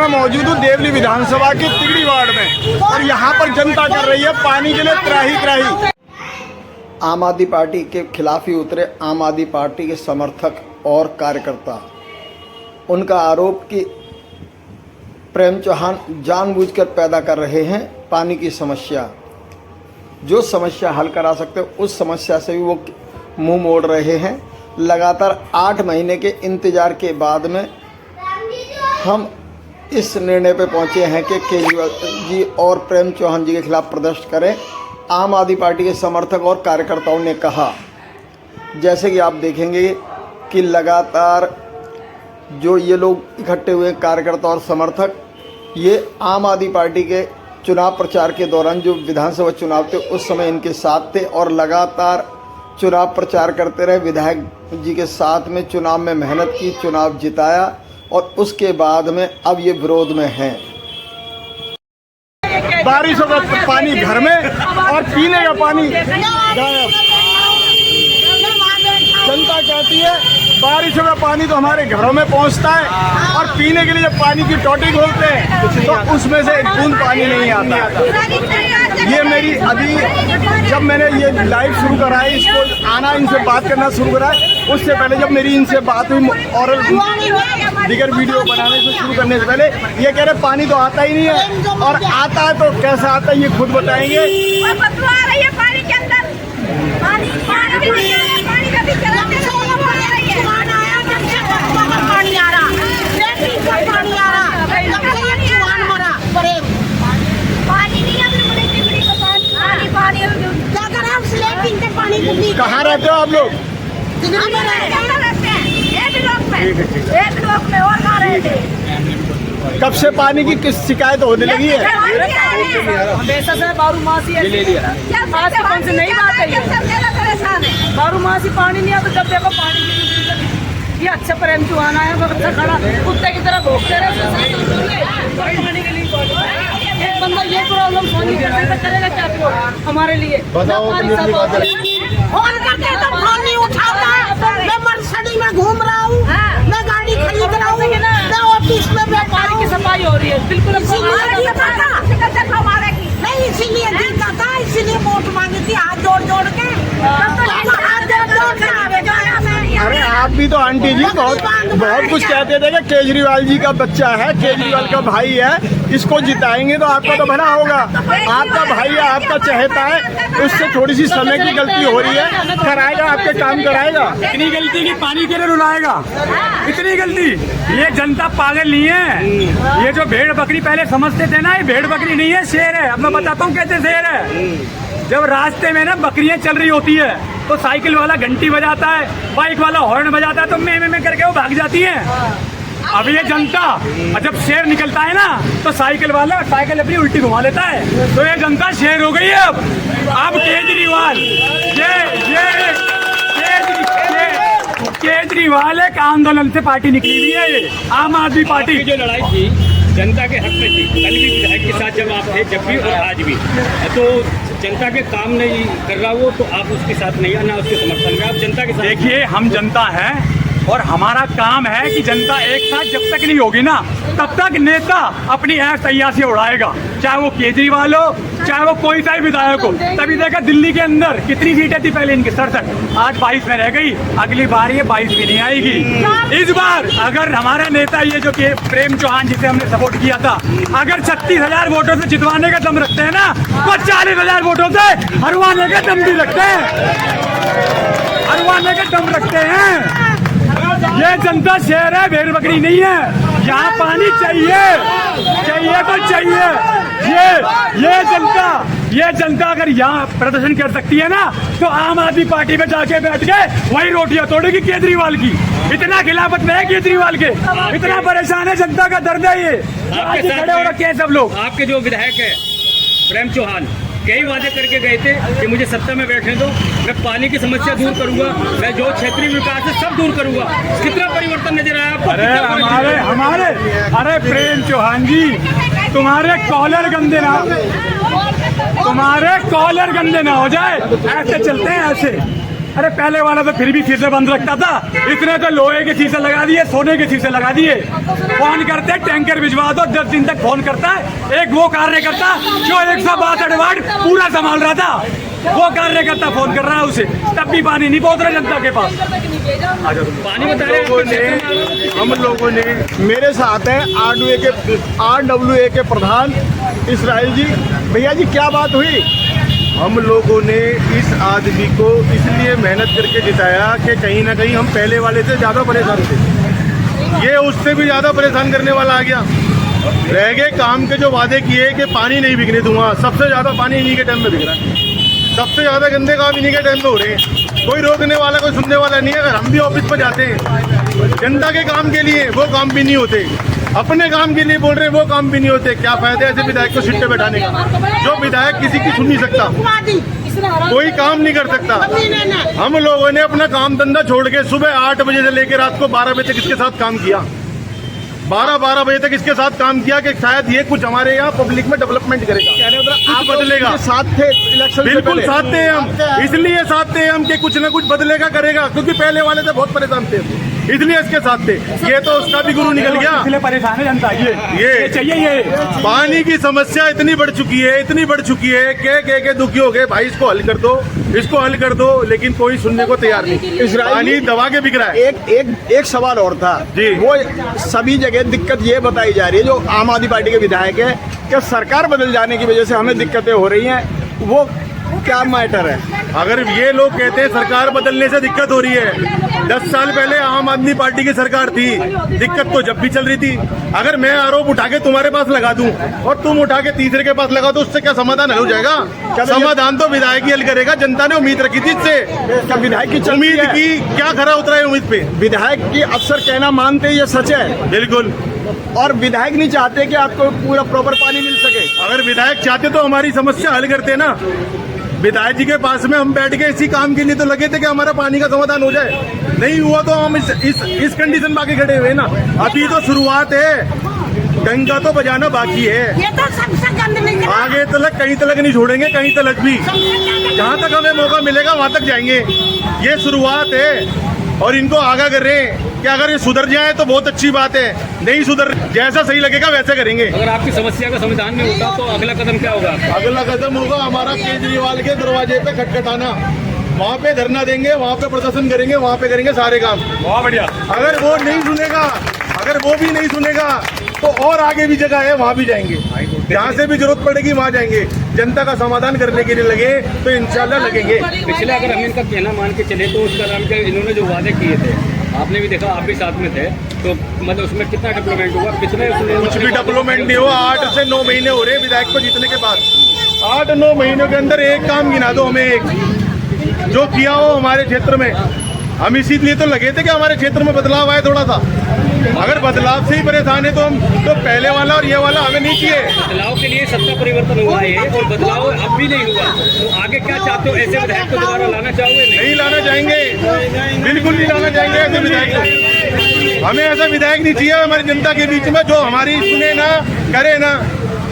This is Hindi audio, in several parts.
मैं मौजूद हूँ देवली विधानसभा के तिगड़ी वार्ड में, और यहाँ पर जनता कर रही है पानी के लिए त्राही। आम आदमी पार्टी के खिलाफ ही उतरे आम आदमी पार्टी के समर्थक और कार्यकर्ता। उनका आरोप कि प्रेम चौहान जानबूझकर पैदा कर रहे हैं पानी की समस्या। जो समस्या हल करा सकते उस समस्या से भी वो मुंह मोड़ रहे हैं। लगातार 8 महीने के इंतज़ार के बाद में हम इस निर्णय पे पहुंचे हैं कि केजरीवाल जी और प्रेम चौहान जी के खिलाफ प्रदर्शन करें। आम आदमी पार्टी के समर्थक और कार्यकर्ताओं ने कहा, जैसे कि आप देखेंगे कि लगातार जो ये लोग इकट्ठे हुए कार्यकर्ता और समर्थक, ये आम आदमी पार्टी के चुनाव प्रचार के दौरान जो विधानसभा चुनाव थे उस समय इनके साथ थे और लगातार चुनाव प्रचार करते रहे। विधायक जी के साथ में चुनाव में मेहनत की, चुनाव जिताया और उसके बाद में अब ये विरोध में हैं। बारिशों का पानी घर में और पीने का पानी गायब। जनता कहती है बारिशों का पानी तो हमारे घरों में पहुंचता है और पीने के लिए जब पानी की टोटी खोलते हैं तो उसमें से एक बूंद पानी नहीं आता। ये मेरी अभी जब मैंने ये लाइव शुरू करा है, इसको आना इनसे बात करना शुरू करा है, उससे पहले जब मेरी इनसे बात हुई और दिगर वीडियो बनाने से शुरू करने से पहले, ये कह रहे पानी तो आता ही नहीं है, और आता है तो कैसा आता है ये खुद बताएंगे। कहाँ रहते हो आप लोग? कब से पानी की किस शिकायत होने लगी है? बारूमासी पानी नहीं आता, जब देखो पानी की। ये अच्छा प्रेम चौहान आया, अच्छा खड़ा कुत्ते की तरह भोगते रहे के लिए। एक बंदा ये प्रॉब्लम सॉल्व नहीं कर सकता, करेगा क्या हमारे लिए? बताओ। फोन करते तो फोन नहीं उठाता। मैं मर्सिडीज में घूम रहा हूँ, मैं गाड़ी खरीद रहा हूँ, मैं ऑफिस में पानी की सफाई हो रही है। बिल्कुल नहीं, इसीलिए दिक्कत था, इसीलिए वोट मांगी थी हाथ जोड़ जोड़ के। अरे आप भी तो आंटी जी बहुत कुछ कहते थे कि केजरीवाल जी का बच्चा है, केजरीवाल का भाई है, इसको जिताएंगे तो आपका तो भला होगा। आपका भाई है, आपका चहेता है, उससे थोड़ी सी समय की गलती हो रही है, कराएगा, आपके काम कराएगा। इतनी गलती की पानी के लिए रुलाएगा, इतनी गलती। ये जनता पागल नहीं है। ये जो भेड़ बकरी पहले समझते थे ना, ये भेड़ बकरी नहीं है, शेर है। अब मैं बताता हूँ कैसे शेर है। जब रास्ते में ना बकरियां चल रही होती है तो साइकिल वाला घंटी बजाता है, बाइक वाला हॉर्न बजाता है, तो मैं करके वो भाग जाती है। अब ये जनता, जब शेर निकलता है ना तो साइकिल वाला साइकिल अपनी उल्टी घुमा लेता है। तो ये जनता शेर हो गई है। अब केजरीवाल केजरीवाल एक आंदोलन से पार्टी निकली हुई है। ये आम आदमी पार्टी जो लड़ाई थी जनता के हक में थी, कल भी विधायक के साथ जब आप थे, जब भी और आज भी, तो जनता के काम नहीं कर रहा वो, तो आप उसके साथ नहीं आना, उसके समर्थन में आप जनता के साथ। देखिए, हम जनता हैं और हमारा काम है कि जनता एक साथ जब तक नहीं होगी ना, तब तक नेता अपनी ऐश अय्याशी उड़ाएगा, चाहे वो केजरीवाल हो, चाहे वो कोई सा भी विधायक हो। तभी देखा दिल्ली के अंदर कितनी सीटें थी पहले इनकी, 67, आज 22 में रह गई। अगली बार ये 22 भी नहीं आएगी। इस बार अगर हमारा नेता ये जो कि प्रेम चौहान जिसे हमने सपोर्ट किया था, अगर 36,000 वोटों से जितवाने का दम रखते हैं ना, तो 40,000 वोटों से हरवाने का दम भी रखते हैं, हरवाने का दम रखते हैं। ये जनता शेर है, भेड़ बकरी नहीं है। यहाँ पानी चाहिए तो चाहिए। ये जनता अगर यहाँ प्रदर्शन कर सकती है ना, तो आम आदमी पार्टी में जाके बैठ के वही रोटियां तोड़ेगी केजरीवाल की। इतना खिलाफत में है केजरीवाल के, इतना परेशान है, जनता का दर्द है। ये आपके साथ खड़े हो रखे हैं सब लोग। आपके जो विधायक है प्रेम चौहान, कई वादे करके गए थे कि मुझे सत्ता में बैठने दो, मैं पानी की समस्या दूर करूंगा, मैं जो क्षेत्रीय विकास है सब दूर करूंगा। कितना परिवर्तन नजर आया आपको? अरे प्रेम चौहान जी, तुम्हारे कॉलर गंदे ना हो जाए, ऐसे चलते हैं ऐसे। अरे पहले वाला तो फिर भी शीशे बंद रखता था, इतने तो लोहे के शीशे लगा दिए, सोने के शीशे लगा दिए। फोन करते टैंकर भिजवा दो, 10 दिन तक फोन करता है। एक वो कार्यकर्ता जो 162 वार्ड पूरा संभाल रहा था, वो कार्यकर्ता फोन कर रहा है उसे, तब भी पानी नहीं पहुंच रहा जनता के पास। पानी बता रहे हैं हम लोगों ने मेरे साथ हैं RWA के प्रधान इसराइल जी। भैया जी क्या बात हुई? हम लोगों ने इस आदमी को इसलिए मेहनत करके जिताया कि कहीं ना कहीं हम पहले वाले से ज़्यादा परेशान थे, ये उससे भी ज़्यादा परेशान करने वाला आ गया। रह गए काम के जो वादे किए कि पानी नहीं बिकने दूंगा, सबसे ज़्यादा पानी इन्हीं के टाइम में बिक रहा है, सबसे ज़्यादा गंदे काम इन्हीं के टाइम में हो रहे हैं। कोई रोकने वाला, कोई सुनने वाला नहीं है। अगर हम भी ऑफिस पर जाते हैं जनता के काम के लिए, वो काम भी नहीं होते, अपने काम के लिए बोल रहे हैं, वो काम भी नहीं होते। क्या फायदा ऐसे विधायक को सीट पे बैठाने का? जो विधायक किसी की सुन नहीं सकता, कोई काम नहीं कर सकता। हम लोगों ने अपना काम धंधा छोड़ के सुबह 8 बजे से लेकर रात को 12 बजे तक इसके साथ काम किया, 12 बजे तक इसके साथ काम किया कि शायद ये कुछ हमारे यहाँ पब्लिक में डेवलपमेंट करेगा, कुछ बदलेगा। साथ थे इलेक्शन से बिल्कुल पहले। साथ थे हम, इसलिए साथ थे हम कि कुछ ना कुछ बदलेगा, करेगा, क्योंकि पहले वाले से बहुत परेशान थे, इसलिए इसके साथ थे। ये तो उसका भी गुरु निकल गया। इसलिए परेशान है जनता। ये चाहिए ये पानी की समस्या इतनी बढ़ चुकी है, इतनी बढ़ चुकी है के दुखी हो गए, भाई इसको हल कर दो, इसको हल कर दो, लेकिन कोई सुनने को तैयार नहीं। पानी दबा के बिक रहा है। एक सवाल और था जी। वो सभी जगह दिक्कत ये बताई जा रही है, जो आम आदमी पार्टी के विधायक है, कि सरकार बदल जाने की वजह से हमें दिक्कतें हो रही हैं, वो क्या मैटर है? अगर ये लोग कहते हैं सरकार बदलने से दिक्कत हो रही है, 10 साल पहले आम आदमी पार्टी की सरकार थी, दिक्कत तो जब भी चल रही थी। अगर मैं आरोप उठा के तुम्हारे पास लगा दूं और तुम उठा के तीसरे के पास लगा दो, उससे क्या समाधान हल हो जाएगा? समाधान तो विधायक ही हल करेगा। जनता ने उम्मीद रखी थी इससे, क्या विधायक की उम्मीद की, क्या खरा उतरा है उम्मीद पे? विधायक की अक्सर कहना मानते हैं, ये सच है। बिल्कुल। और विधायक नहीं चाहते कि आपको पूरा प्रॉपर पानी मिल सके। अगर विधायक चाहते तो हमारी समस्या हल करते ना। विधायक जी के पास में हम बैठ के इसी काम के लिए तो लगे थे कि हमारा पानी का समाधान हो जाए, नहीं हुआ तो हम इस कंडीशन में आके खड़े हुए ना। अभी तो शुरुआत है, डंका तो बजाना बाकी है। ये तो सबसे गंद आगे तलक कहीं तलक नहीं छोड़ेंगे, कहीं तलक भी, जहाँ तक हमें मौका मिलेगा वहाँ तक जाएंगे। ये शुरुआत है और इनको आगाह कर रहे हैं कि अगर ये सुधर जाए तो बहुत अच्छी बात है, नहीं सुधर, जैसा सही लगेगा वैसे करेंगे। अगर आपकी समस्या का समाधान नहीं होता तो अगला कदम क्या होगा? अगला कदम होगा हमारा केजरीवाल के दरवाजे पे खटखटाना, वहाँ पे धरना देंगे, वहाँ पे प्रदर्शन करेंगे, वहाँ पे करेंगे सारे काम। बहुत बढ़िया। अगर वो नहीं सुनेगा, अगर वो भी नहीं सुनेगा तो और आगे भी जगह है, वहाँ भी जाएंगे, जहाँ से भी जरूरत पड़ेगी वहाँ जाएंगे। जनता का समाधान करने के लिए लगे तो इंशाल्लाह लगेंगे। पिछले अगर हम इनका कहना मान के चले तो उसका नाम क्या, इन्होंने जो वादे किए थे, आपने भी देखा, आप भी साथ में थे, तो मतलब उसमें कितना डेवलपमेंट हुआ? कितने कुछ भी डेवलपमेंट नहीं हुआ। 8 से 9 महीने हो रहे हैं विधायक को जीतने के बाद। 8-9 महीनों के अंदर एक काम गिना दो हमें, एक जो किया हो हमारे क्षेत्र में। हम इसीलिए तो लगे थे कि हमारे क्षेत्र में बदलाव आए थोड़ा सा। अगर बदलाव से ही परेशान है तो हम तो पहले वाला और ये वाला हमें नहीं चाहिए। बदलाव के लिए सत्ता परिवर्तन हुआ है और बदलाव अब भी नहीं हुआ, तो आगे क्या चाहते हो? ऐसे विधायक को दोबारा लाना चाहोगे? नहीं लाना चाहेंगे, बिल्कुल नहीं लाना चाहेंगे ऐसे विधायक को। हमें ऐसा विधायक नहीं चाहिए हमारी जनता के बीच में जो हमारी सुने ना, करे ना।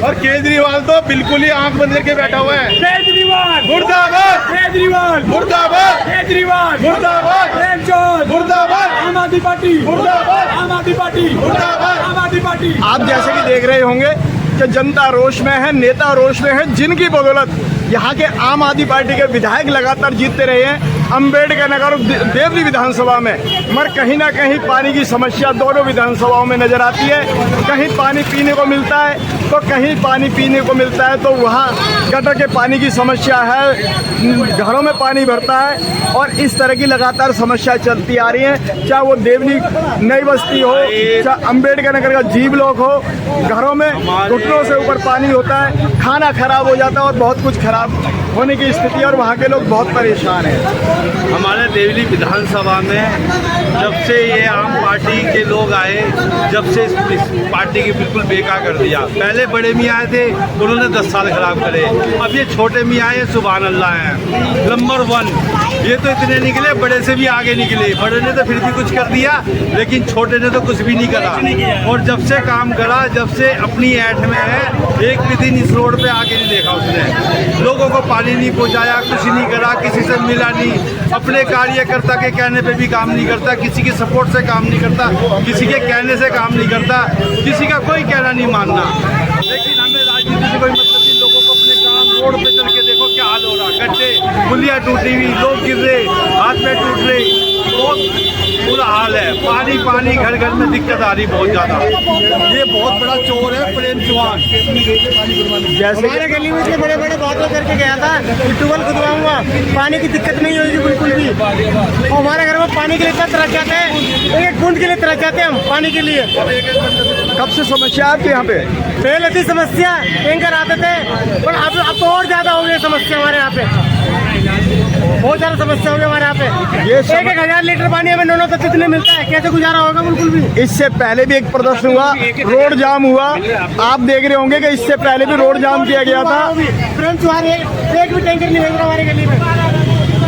और केजरीवाल तो बिल्कुल ही आंख बंद करके बैठा हुआ है। केजरीवाल मुर्दाबाद, केजरीवाल मुर्दाबाद, केजरीवाल मुर्दाबाद, प्रेमचंद मुर्दाबाद, आम आदमी पार्टी मुर्दाबाद, आम आदमी पार्टी मुर्दाबाद, आम आदमी पार्टी। आप जैसे कि देख रहे होंगे कि जनता रोष में है, नेता रोष में है, जिनकी बदौलत यहाँ के आम आदमी पार्टी के विधायक लगातार जीतते रहे हैं अम्बेडकर नगर और देवली विधानसभा में। मगर कहीं ना कहीं पानी की समस्या दोनों विधानसभाओं में नजर आती है। कहीं पानी पीने को मिलता है तो कहीं पानी पीने को मिलता है तो वहाँ गटर के पानी की समस्या है, घरों में पानी भरता है, और इस तरह की लगातार समस्या चलती आ रही है। चाहे वो देवली नई बस्ती हो, चाहे अम्बेडकर नगर का जी ब्लॉक हो, घरों में घुटनों से ऊपर पानी होता है, खाना खराब हो जाता है और बहुत कुछ खराब होने की स्थिति है और वहाँ के लोग बहुत परेशान हैं। हमारे देवली विधानसभा में जब से ये आम पार्टी के लोग आए, जब से इस पार्टी की बिल्कुल बेकार कर दिया। पहले बड़े मियाँ आए थे, उन्होंने 10 साल खराब करे। अब ये छोटे मियाँ आए, सुभान अल्लाह हैं, नंबर 1। ये तो इतने निकले, बड़े से भी आगे निकले। बड़े ने तो फिर भी कुछ कर दिया, लेकिन छोटे ने तो कुछ भी नहीं करा। और जब से काम करा, जब से अपनी ऐठ में है, एक भी दिन इस रोड पे आके नहीं देखा उसने। लोगों को पानी नहीं पहुंचाया, कुछ नहीं करा, किसी से मिला नहीं, अपने कार्यकर्ता के कहने पे भी काम नहीं करता, किसी के सपोर्ट से काम नहीं करता, किसी के कहने से काम नहीं करता, किसी का कोई कहना नहीं मानना। लेकिन हमें राजनीति से कोई मतलब नहीं, लोगों को अपने काम रोड पे चल के देखो क्या हाल हो रहा, गड्ढे, पुलिया टूटी हुई, लोग गिर रहे, हाथ में टूट रहे, बहुत बुरा हाल है। पानी पानी घर घर में दिक्कत आ रही बहुत ज्यादा। ये बहुत बड़ा चोर है प्रेम चौहान। जैसे हमारे गली में इतने बड़े बड़े बातें करके गया था कि ट्यूबवेल खुदवाऊंगा, पानी की दिक्कत नहीं होगी बिल्कुल भी। और हमारे घर में पानी के लिए इतना तरस जाते हैं, एक बूंद के लिए तरस जाते हैं हम पानी के लिए। कब से समस्या है आपके यहाँ पे? पहले थी समस्या, टैंकर आते थे, पर अब तो और ज्यादा हो गई समस्या हमारे यहाँ पे। बहुत ज्यादा समस्या हो गई हमारे यहाँ पे। ये 1,000 लीटर पानी हमें 9 तक कितने मिलता है, कैसे गुजारा होगा बिल्कुल भी। इससे पहले भी एक प्रदर्शन हुआ, रोड जाम हुआ, आप देख रहे होंगे कि इससे पहले भी रोड जाम किया गया था। प्रेम चौहान एक भी टैंकर नहीं भेज रहा हमारे गली में।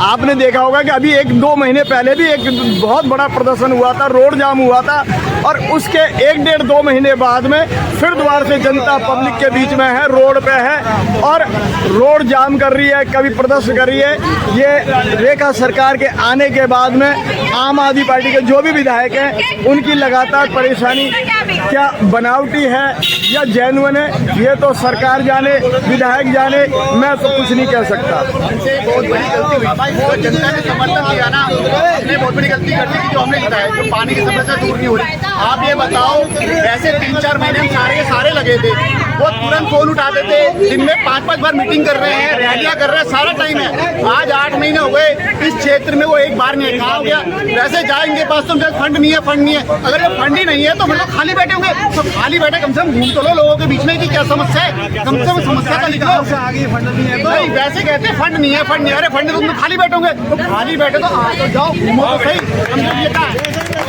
आपने देखा होगा कि अभी 1-2 महीने पहले भी एक बहुत बड़ा प्रदर्शन हुआ था, रोड जाम हुआ था, और उसके 1-1.5-2 महीने बाद में फिर दोबारा से जनता पब्लिक के बीच में है, रोड पे है और रोड जाम कर रही है, कभी प्रदर्शन कर रही है। ये रेखा सरकार के आने के बाद में आम आदमी पार्टी के जो भी विधायक हैं उनकी लगातार परेशानी क्या बनावटी है या जेन्युइन है, ये तो सरकार जाने, विधायक जाने, मैं तो कुछ नहीं कह सकता। बहुत बड़ी गलती हुई, जो जनता ने समर्थन दिया ना, हमने बहुत बड़ी गलती कर दी कि जो हमने बताया जो पानी की समस्या दूर नहीं हो रही। आप ये बताओ, वैसे 3-4 महीने हम सारे लगे थे, वो तुरंत फोन उठाते थे, दिन में 5-5 बार मीटिंग कर रहे हैं, रैलियां कर रहे हैं, सारा टाइम है। आज 8 महीने हो गए, इस क्षेत्र में वो एक बार नहीं, कहा हो गया वैसे जाएंगे पास, तो फंड नहीं है, फंड नहीं है। अगर ये फंड ही नहीं है तो फिर तो खाली बैठे होंगे, तो खाली बैठे कम से कम घूम तो लो लोगों के बीच में कि क्या समस्या है, कम से कम समस्या का निकलो। आगे फंड नहीं है नहीं, वैसे कहते हैं फंड नहीं है, फंड नहीं है, अरे फंड तुम तो खाली बैठोगे, तो खाली बैठे तो आ तो जाओ, घूमो तो सही। हमने ये कहा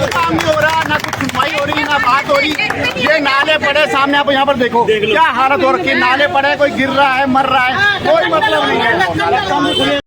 काम नहीं हो रहा, ना कुछ सुनवाई हो रही, ना बात हो रही। ये नाले पड़े सामने, आप यहाँ पर देखो क्या हालत हो रखी है, नाले पड़े, कोई गिर रहा है, मर रहा है, कोई मतलब नहीं है।